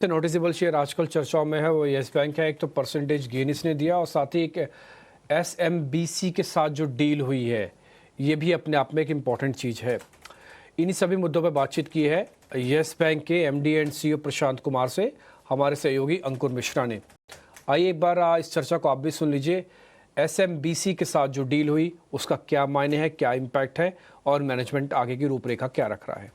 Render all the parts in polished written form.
Noticeable share आजकल चर्चाओं में है वो यस बैंक है। एक तो परसेंटेज गेन इसने दिया और साथ ही एक एसएमबीसी के साथ जो डील हुई है ये भी अपने आप में एक इम्पॉर्टेंट चीज़ है। इन्हीं सभी मुद्दों पर बातचीत की है यस बैंक के MD and CEO Prashant Kumar से हमारे सहयोगी अंकुर मिश्रा ने। आइए एक बार इस चर्चा को आप भी सुन लीजिए। एसएमबीसी के साथ जो डील हुई उसका क्या मायने है, क्या इम्पैक्ट है और मैनेजमेंट आगे की रूपरेखा क्या रख रहा है।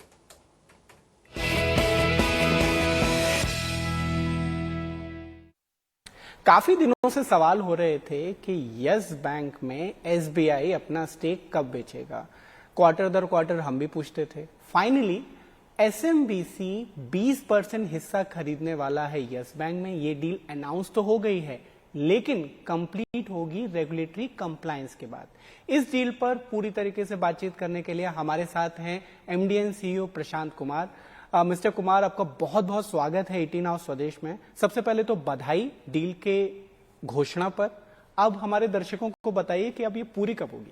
काफी दिनों से सवाल हो रहे थे कि यस बैंक में एसबीआई अपना स्टेक कब बेचेगा। क्वार्टर दर क्वार्टर हम भी पूछते थे। फाइनली एसएमबीसी 20% हिस्सा खरीदने वाला है यस बैंक में। ये डील अनाउंस तो हो गई है लेकिन कंप्लीट होगी रेगुलेटरी कंप्लायंस के बाद। इस डील पर पूरी तरीके से बातचीत करने के लिए हमारे साथ हैं MD and CEO Prashant Kumar. Mister Kumar, आपका बहुत बहुत स्वागत है 18 आवर्स स्वदेश में। सबसे पहले तो बधाई डील के घोषणा पर। अब हमारे दर्शकों को बताइए कि अब ये पूरी कब होगी।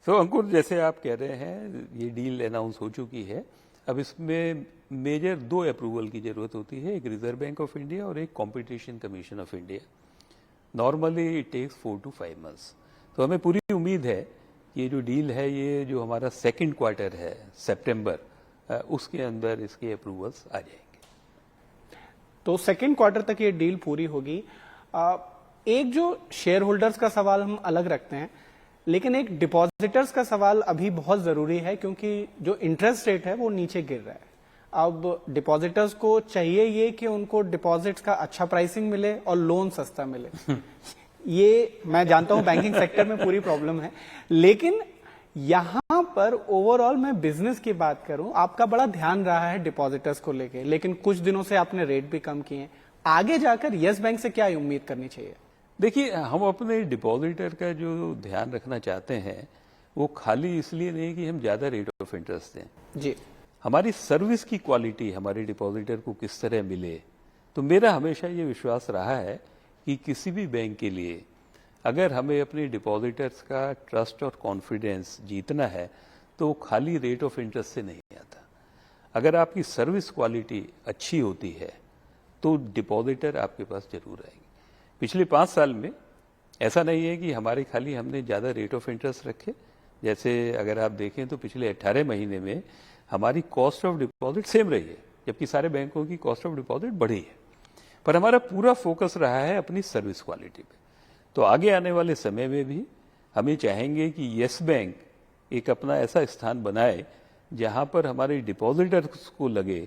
अंकुर, जैसे आप कह रहे हैं ये डील अनाउंस हो चुकी है। अब इसमें मेजर 2 अप्रूवल की जरूरत होती है, एक रिजर्व बैंक ऑफ इंडिया और एक Competition Commission of India. Normally it takes 4 to 5 months। तो हमें पूरी उम्मीद है कि ये जो डील है ये जो हमारा सेकेंड क्वार्टर है सितंबर उसके अंदर इसके अप्रूवल्स आ जाएंगे। तो सेकेंड क्वार्टर तक ये डील पूरी होगी। एक जो शेयर होल्डर्स का सवाल हम अलग रखते हैं लेकिन एक डिपॉजिटर्स का सवाल अभी बहुत जरूरी है क्योंकि जो इंटरेस्ट रेट है वो नीचे गिर रहा है। अब डिपॉजिटर्स को चाहिए ये कि उनको डिपॉजिट्स का अच्छा प्राइसिंग मिले और लोन सस्ता मिले। ये मैं जानता हूं बैंकिंग सेक्टर में पूरी प्रॉब्लम है, लेकिन यहां पर ओवरऑल मैं बिजनेस की बात करूं, आपका बड़ा ध्यान रहा है डिपॉजिटर्स को लेके, लेकिन कुछ दिनों से आपने रेट भी कम किए हैं। आगे जाकर यस बैंक से क्या उम्मीद करनी चाहिए? देखिए, हम अपने डिपॉजिटर का जो ध्यान रखना चाहते हैं वो खाली इसलिए नहीं कि हम ज्यादा रेट ऑफ इंटरेस्ट दें जी, हमारी सर्विस की क्वालिटी हमारे डिपॉजिटर को किस तरह मिले। तो मेरा हमेशा ये विश्वास रहा है कि किसी भी बैंक के लिए अगर हमें अपने डिपॉजिटर्स का ट्रस्ट और कॉन्फिडेंस जीतना है तो वो खाली रेट ऑफ इंटरेस्ट से नहीं आता। अगर आपकी सर्विस क्वालिटी अच्छी होती है तो डिपॉजिटर आपके पास जरूर आएंगे। पिछले 5 साल में ऐसा नहीं है कि हमारे खाली हमने ज़्यादा रेट ऑफ इंटरेस्ट रखे। जैसे अगर आप देखें तो पिछले 18 महीने में हमारी कॉस्ट ऑफ डिपॉजिट सेम रही है, जबकि सारे बैंकों की कॉस्ट ऑफ डिपॉजिट बढ़ी है। पर हमारा पूरा फोकस रहा है अपनी सर्विस क्वालिटी पे। तो आगे आने वाले समय में भी हमें चाहेंगे कि यस बैंक एक अपना ऐसा स्थान बनाए जहां पर हमारे डिपॉजिटर्स को लगे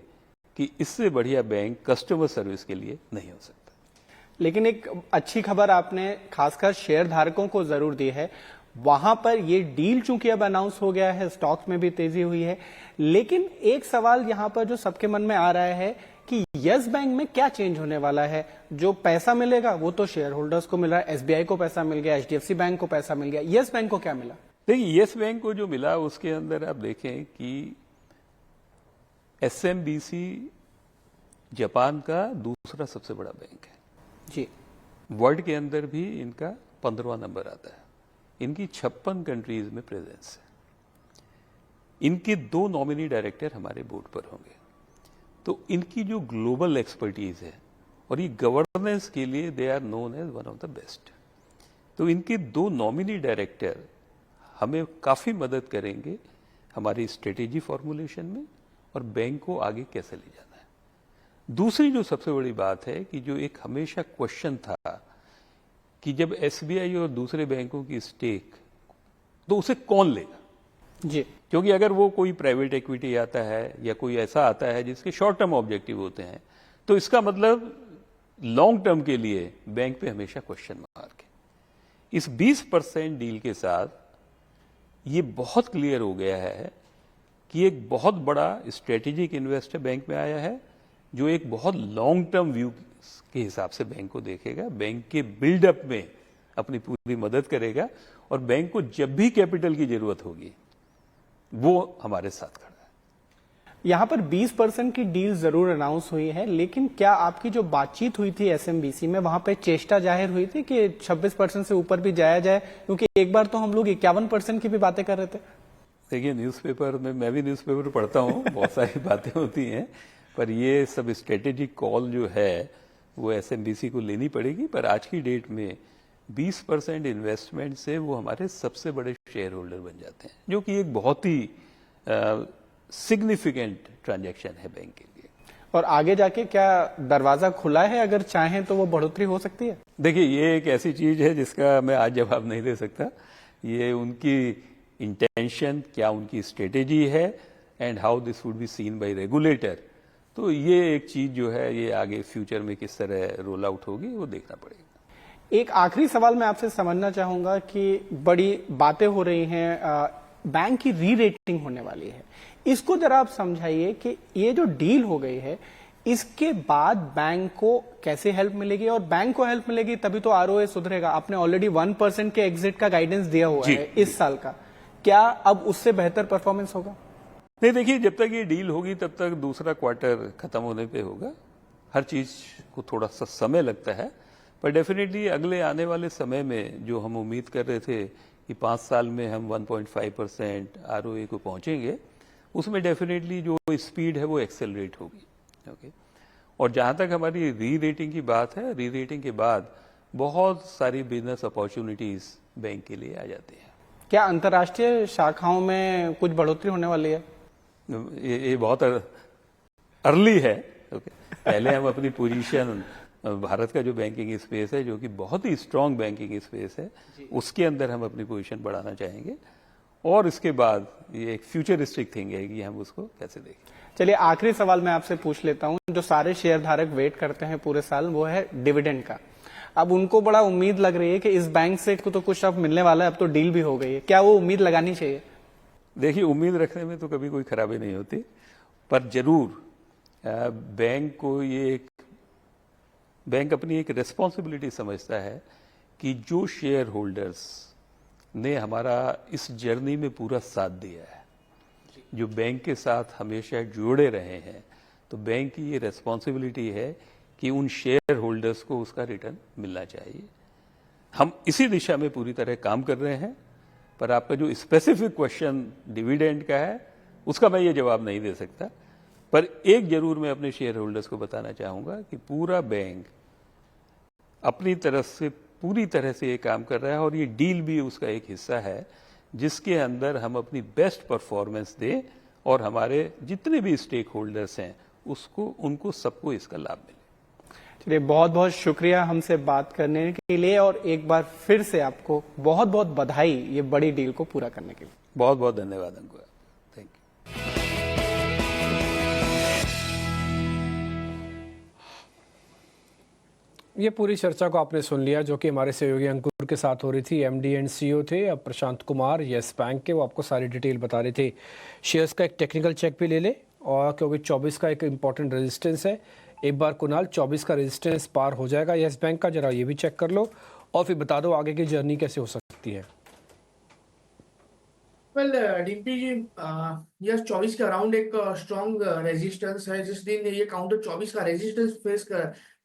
कि इससे बढ़िया बैंक कस्टमर सर्विस के लिए नहीं हो सकता। लेकिन एक अच्छी खबर आपने खासकर शेयर धारकों को जरूर दी है। वहां पर ये डील चूंकि अब अनाउंस हो गया है, स्टॉक्स में भी तेजी हुई है, लेकिन एक सवाल यहां पर जो सबके मन में आ रहा है कि यस बैंक में क्या चेंज होने वाला है। जो पैसा मिलेगा वो तो शेयर होल्डर्स को मिल रहा है, एसबीआई को पैसा मिल गया, एचडीएफसी बैंक को पैसा मिल गया, यस बैंक को क्या मिला? देखिए, यस बैंक को जो मिला उसके अंदर आप देखें कि एसएमबीसी जापान का दूसरा सबसे बड़ा बैंक है जी। वर्ल्ड के अंदर भी इनका 15वां नंबर आता है। इनकी 56 कंट्रीज में प्रेजेंस है। इनके 2 नॉमिनी डायरेक्टर हमारे बोर्ड पर होंगे। तो इनकी जो ग्लोबल एक्सपर्टीज है और ये गवर्नेंस के लिए they are known as one of the best. तो इनके 2 नॉमिनी डायरेक्टर हमें काफी मदद करेंगे हमारी स्ट्रेटेजी फॉर्मुलेशन में और बैंक को आगे कैसे ले जाना है। दूसरी जो सबसे बड़ी बात है कि जो एक हमेशा क्वेश्चन था कि जब एसबीआई और दूसरे बैंकों की स्टेक तो उसे कौन लेगा जी, क्योंकि अगर वो कोई प्राइवेट इक्विटी आता है या कोई ऐसा आता है जिसके शॉर्ट टर्म ऑब्जेक्टिव होते हैं तो इसका मतलब लॉन्ग टर्म के लिए बैंक पे हमेशा क्वेश्चन मार्क है। इस 20% डील के साथ ये बहुत क्लियर हो गया है कि एक बहुत बड़ा स्ट्रेटेजिक इन्वेस्टर बैंक में आया है जो एक बहुत लॉन्ग टर्म व्यू के हिसाब से बैंक को देखेगा, बैंक के बिल्डअप में अपनी पूरी मदद करेगा और बैंक को जब भी कैपिटल की जरूरत होगी वो हमारे साथ खड़ा है। यहां पर 20% की डील जरूर अनाउंस हुई है, लेकिन क्या आपकी जो बातचीत हुई थी एसएमबीसी में वहां पे चेष्टा जाहिर हुई थी कि 26% से ऊपर भी जाया जाए? क्योंकि एक बार तो हम लोग 51% की भी बातें कर रहे थे। देखिए, न्यूज़पेपर में मैं भी न्यूज़पेपर पढ़ता हूँ, बहुत सारी बातें होती हैं। पर ये सब स्ट्रेटेजिक कॉल जो है वो एसएमबीसी को लेनी पड़ेगी। पर आज की डेट में 20% इन्वेस्टमेंट से वो हमारे सबसे बड़े शेयर होल्डर बन जाते हैं, जो कि एक बहुत ही सिग्निफिकेंट ट्रांजैक्शन है बैंक के लिए। और आगे जाके क्या दरवाजा खुला है, अगर चाहें तो वो बढ़ोतरी हो सकती है? देखिए, ये एक ऐसी चीज है जिसका मैं आज जवाब नहीं दे सकता। ये उनकी इंटेंशन, क्या उनकी स्ट्रेटेजी है, and how this would be seen by regulator. तो ये एक चीज जो है ये आगे फ्यूचर में किस तरह रोल आउट होगी वो देखना पड़ेगा। एक आखिरी सवाल मैं आपसे समझना चाहूंगा कि बड़ी बातें हो रही हैं, बैंक की री रेटिंग होने वाली है, इसको जरा आप समझाइए कि ये जो डील हो गई है इसके बाद बैंक को कैसे हेल्प मिलेगी, और बैंक को हेल्प मिलेगी तभी तो आरओए सुधरेगा। आपने ऑलरेडी 1% के एग्जिट का गाइडेंस दिया हुआ है इस साल का, क्या अब उससे बेहतर परफॉर्मेंस होगा? नहीं, देखिए, जब तक ये डील होगी तब तक दूसरा क्वार्टर खत्म होने पे होगा। हर चीज को थोड़ा सा समय लगता है, पर डेफिनेटली अगले आने वाले समय में जो हम उम्मीद कर रहे थे कि 5 साल में हम 1.5% आरओए को पहुंचेंगे, उसमें डेफिनेटली जो स्पीड है वो एक्सेलरेट होगी। ओके। और जहां तक हमारी री रेटिंग की बात है, री रेटिंग के बाद बहुत सारी बिजनेस अपॉर्चुनिटीज बैंक के लिए आ जाती हैं। क्या अंतर्राष्ट्रीय शाखाओं में कुछ बढ़ोतरी होने वाली है? ये बहुत अर्ली है। ओके। पहले हम अपनी पोजीशन, भारत का जो बैंकिंग स्पेस है जो कि बहुत ही स्ट्रांग बैंकिंग स्पेस है, उसके अंदर हम अपनी पोजीशन बढ़ाना चाहेंगे, और इसके बाद ये एक फ्यूचरिस्टिक थिंग है कि हम उसको कैसे देखें। चलिए, आखिरी सवाल मैं आपसे पूछ लेता हूं, जो सारे शेयर धारक वेट करते हैं पूरे साल, वो है डिविडेंड का। अब उनको बड़ा उम्मीद लग रही है कि इस बैंक से तो कुछ अब मिलने वाला है, अब तो डील भी हो गई है, क्या वो उम्मीद लगानी चाहिए? देखिए, उम्मीद रखने में तो कभी कोई खराबी नहीं होती, पर जरूर बैंक अपनी एक रिस्पॉन्सिबिलिटी समझता है कि जो शेयर होल्डर्स ने हमारा इस जर्नी में पूरा साथ दिया है, जो बैंक के साथ हमेशा जुड़े रहे हैं, तो बैंक की ये रिस्पॉन्सिबिलिटी है कि उन शेयर होल्डर्स को उसका रिटर्न मिलना चाहिए। हम इसी दिशा में पूरी तरह काम कर रहे हैं, पर आपका जो स्पेसिफिक क्वेश्चन डिविडेंड का है उसका मैं ये जवाब नहीं दे सकता। पर एक जरूर मैं अपने शेयर होल्डर्स को बताना चाहूंगा कि पूरा बैंक अपनी तरफ से पूरी तरह से ये काम कर रहा है, और ये डील भी उसका एक हिस्सा है जिसके अंदर हम अपनी बेस्ट परफॉर्मेंस दें और हमारे जितने भी स्टेक होल्डर्स हैं उनको सबको इसका लाभ मिले। चलिए, बहुत बहुत शुक्रिया हमसे बात करने के लिए, और एक बार फिर से आपको बहुत बहुत बधाई ये बड़ी डील को पूरा करने के लिए। बहुत बहुत धन्यवाद अंकुर, थैंक यू। ये पूरी चर्चा को आपने सुन लिया, जो कि हमारे सहयोगी अंकुर के साथ हो रही थी। एमडी एंड सीईओ थे अब प्रशांत कुमार येस बैंक के, वो आपको सारी डिटेल बता रहे थे। शेयर्स का एक टेक्निकल चेक भी ले ले, और क्योंकि 24 का एक इम्पॉर्टेंट रेजिस्टेंस है। एक बार कुणाल 24 का रेजिस्टेंस पार हो जाएगा येस बैंक का, जरा ये भी चेक कर लो और फिर बता दो आगे की जर्नी कैसे हो सकती है। वेल डिम्पी जी, यस 24 के अराउंड एक स्ट्रॉन्ग रेजिस्टेंस है। जिस दिन ये काउंटर 24 का रेजिस्टेंस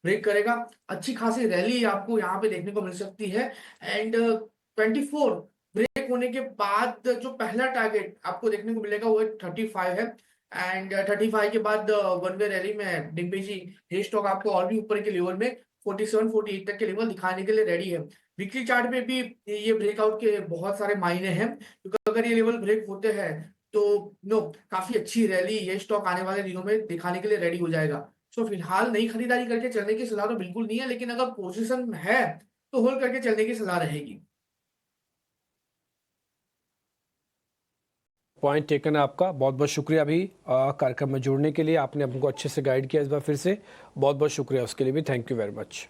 ब्रेक करेगा, अच्छी खासी रैली आपको यहाँ पे देखने को मिल सकती है। एंड 24 ब्रेक होने के बाद जो पहला टारगेट आपको देखने को मिलेगा वो 35 है। एंड 35 के बाद वन वे रैली में डिम्पी जी ये स्टॉक आपको और भी ऊपर के लेवल में 47-48 तक के लेवल दिखाने के लिए रेडी है। वीकली चार्ट में भी ये ब्रेकआउट के बहुत सारे मायने हैं, क्योंकि अगर ये लेवल ब्रेक होते हैं तो काफी अच्छी रैली ये स्टॉक आने वाले दिनों में दिखाने के लिए रेडी हो जाएगा। सो फिलहाल नई खरीदारी करके चलने की सलाह तो बिल्कुल नहीं है, लेकिन अगर पोजीशन है तो होल्ड करके चलने की सलाह रहेगी। पॉइंट टेकन है आपका, बहुत बहुत शुक्रिया अभी कार्यक्रम में जुड़ने के लिए। आपने हमको अच्छे से गाइड किया इस बार फिर से, बहुत बहुत शुक्रिया उसके लिए भी, थैंक यू वेरी मच।